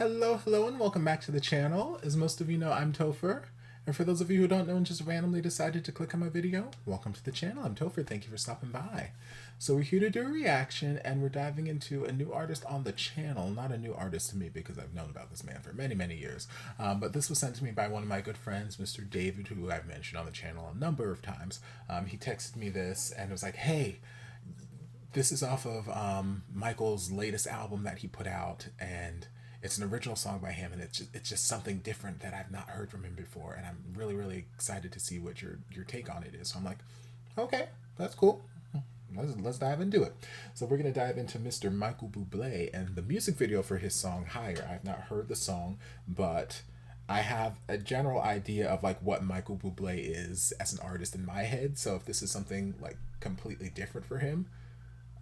Hello, and welcome back to the channel. As most of you know, I'm Topher. And for those of you who don't know and just randomly decided to click on my video, welcome to the channel. I'm Topher. Thank you for stopping by. So we're here to do a reaction, and we're diving into a new artist on the channel. Not a new artist to me because I've known about this man for many years. But this was sent to me by one of my good friends, Mr. David, who I've mentioned on the channel a number of times. He texted me this and was like, hey, this is off of Michael's latest album that he put out, and it's an original song by him, and it's just something different that I've not heard from him before, and I'm really excited to see what your take on it is. So I'm like, okay, that's cool. Let's dive into it. So we're gonna dive into Mr. Michael Bublé and the music video for his song Higher. I've not heard the song, but I have a general idea of like what Michael Bublé is as an artist in my head. So if this is something like completely different for him,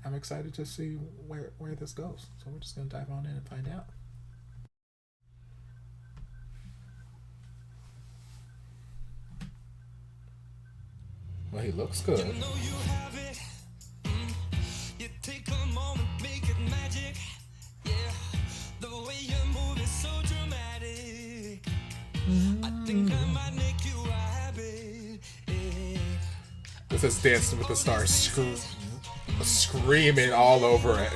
I'm excited to see where this goes. So we're just gonna dive on in and find out. Well, he looks good. You know you have it. You take a moment, make it magic. Yeah, the way you move is so dramatic. I think I might make you a habit. This is Dancing with the Stars screaming all over it.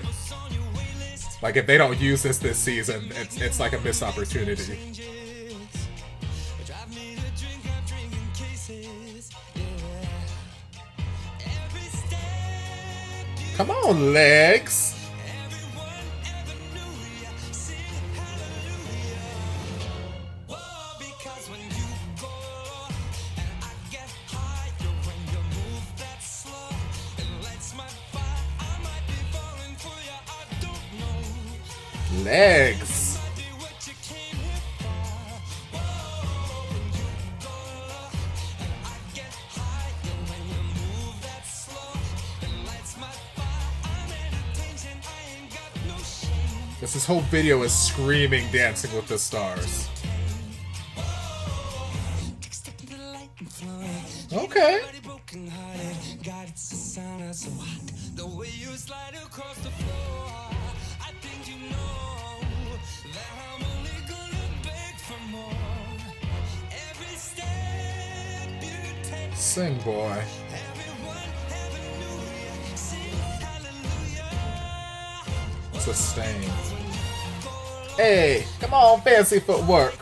Like if they don't use this season, it's like a missed opportunity. Come on, legs. Legs. This whole video is screaming Dancing with the Stars. Okay. Sing, boy. Sustain. Hey, come on, fancy footwork.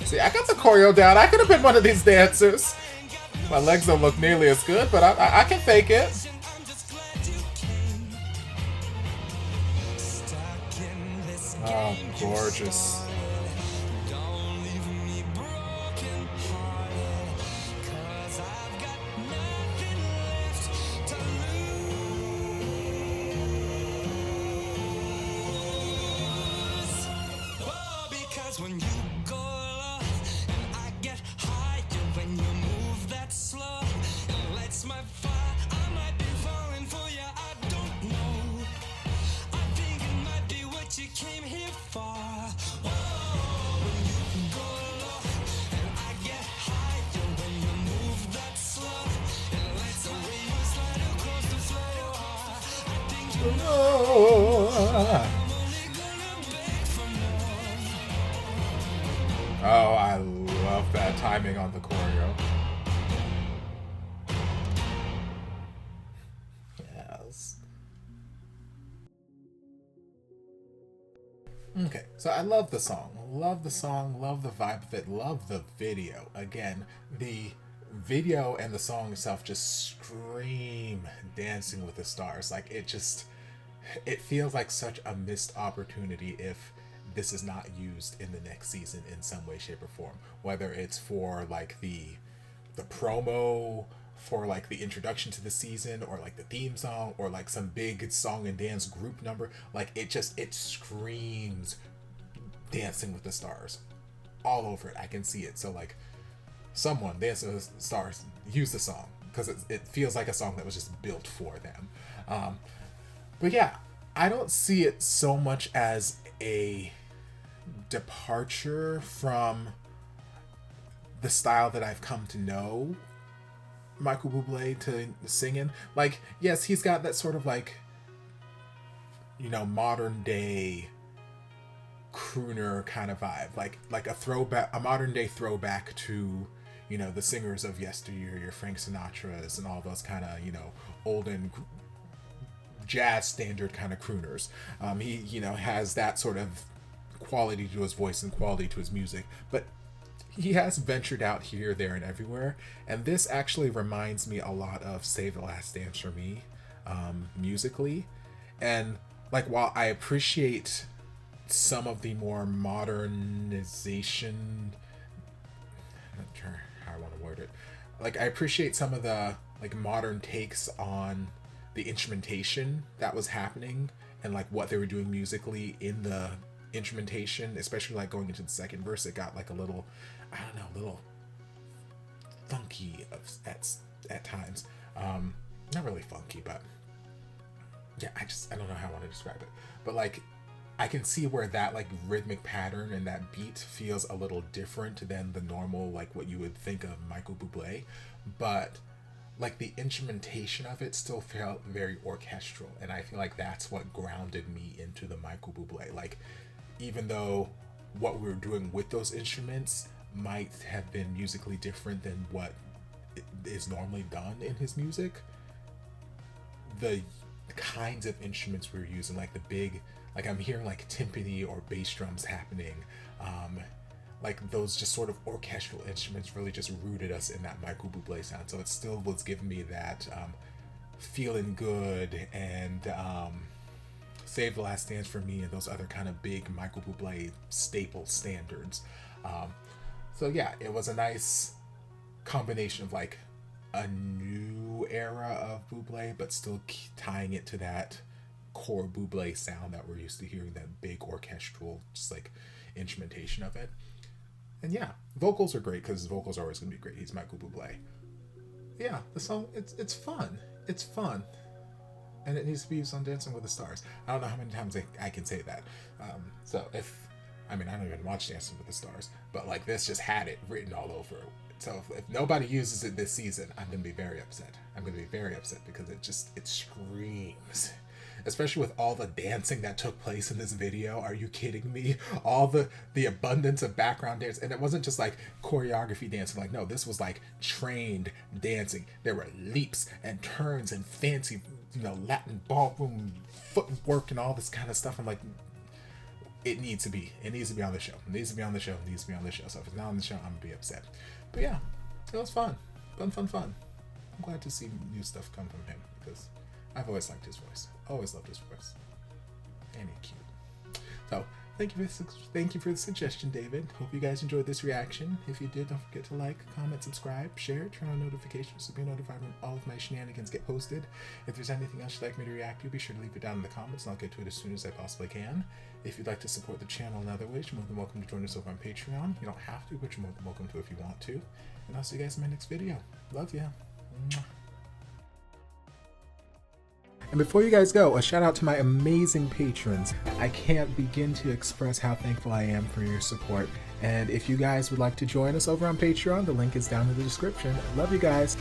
See, I got the choreo down. I could have been one of these dancers. My legs don't look nearly as good, but I can fake it. Oh, gorgeous. When you go low and I get higher when you move that slow, it lights my fire. I might be falling for you, I don't know. I think it might be what you came here for. Oh, when you go low and I get higher when you move that slow, it lights the way you slide across the floor. I think you know. Oh, I love that timing on the choreo. Yes. Okay, so I love the song. Love the song, love the vibe of it, love the video. Again, the video and the song itself just scream Dancing with the Stars. Like it feels like such a missed opportunity if this is not used in the next season in some way, shape, or form. Whether it's for like the promo, for like the introduction to the season, or like the theme song, or like some big song and dance group number. Like it screams Dancing with the Stars all over it. I can see it. So like someone, Dancing with the Stars, use the song because it feels like a song that was just built for them. But yeah, I don't see it so much as a departure from the style that I've come to know Michael Bublé to singing. Like, yes, he's got that sort of like, you know, modern day crooner kind of vibe, like a throwback, a modern day throwback to, you know, the singers of yesteryear, your Frank Sinatras and all those kind of, you know, olden jazz standard kind of crooners. He, you know, has that sort of quality to his voice and quality to his music, but he has ventured out here, there, and everywhere. And this actually reminds me a lot of Save the Last Dance for me, musically. And like, while I appreciate some of the more modernization, I'm not sure how I want to word it. Like, I appreciate some of the like modern takes on the instrumentation that was happening and like what they were doing musically in the instrumentation, especially like going into the second verse. It got like a little, I don't know, a little funky at times. Not really funky, but yeah, I don't know how I want to describe it. But like, I can see where that like rhythmic pattern and that beat feels a little different than the normal, like what you would think of Michael Bublé, but like the instrumentation of it still felt very orchestral, and I feel like that's what grounded me into the Michael Bublé. Like, even though what we were doing with those instruments might have been musically different than what is normally done in his music, the kinds of instruments we were using, like the big, like I'm hearing like timpani or bass drums happening, like those just sort of orchestral instruments really just rooted us in that Michael Bublé sound. So it still was giving me that feeling good and Save the Last Dance for me and those other kind of big Michael Bublé staple standards. So yeah, it was a nice combination of like a new era of Bublé, but still tying it to that core Bublé sound that we're used to hearing, that big orchestral, just like instrumentation of it. And yeah, vocals are great because his vocals are always going to be great. He's Michael Bublé. Yeah, the song, it's fun. It's fun. And it needs to be used on Dancing with the Stars. I don't know how many times I can say that. So I don't even watch Dancing with the Stars, but like this just had it written all over it. So if nobody uses it this season, I'm going to be very upset. I'm going to be very upset because it screams. Especially with all the dancing that took place in this video. Are you kidding me? All the abundance of background dance. And it wasn't just like choreography dancing. Like, no, this was like trained dancing. There were leaps and turns and fancy, you know, Latin ballroom footwork and all this kind of stuff. I'm like, it needs to be on the show. It needs to be on the show. It needs to be on the show. So if it's not on the show, I'm going to be upset. But yeah, it was fun. Fun. I'm glad to see new stuff come from him because I've always liked his voice. Always loved his voice. And he's cute. So, thank you for the suggestion, David. Hope you guys enjoyed this reaction. If you did, don't forget to like, comment, subscribe, share, turn on notifications to be notified when all of my shenanigans get posted. If there's anything else you'd like me to react to, be sure to leave it down in the comments and I'll get to it as soon as I possibly can. If you'd like to support the channel in other ways, you're more than welcome to join us over on Patreon. You don't have to, but you're more than welcome to if you want to. And I'll see you guys in my next video. Love ya. Mwah. And before you guys go, a shout out to my amazing patrons. I can't begin to express how thankful I am for your support. And if you guys would like to join us over on Patreon, the link is down in the description. Love you guys.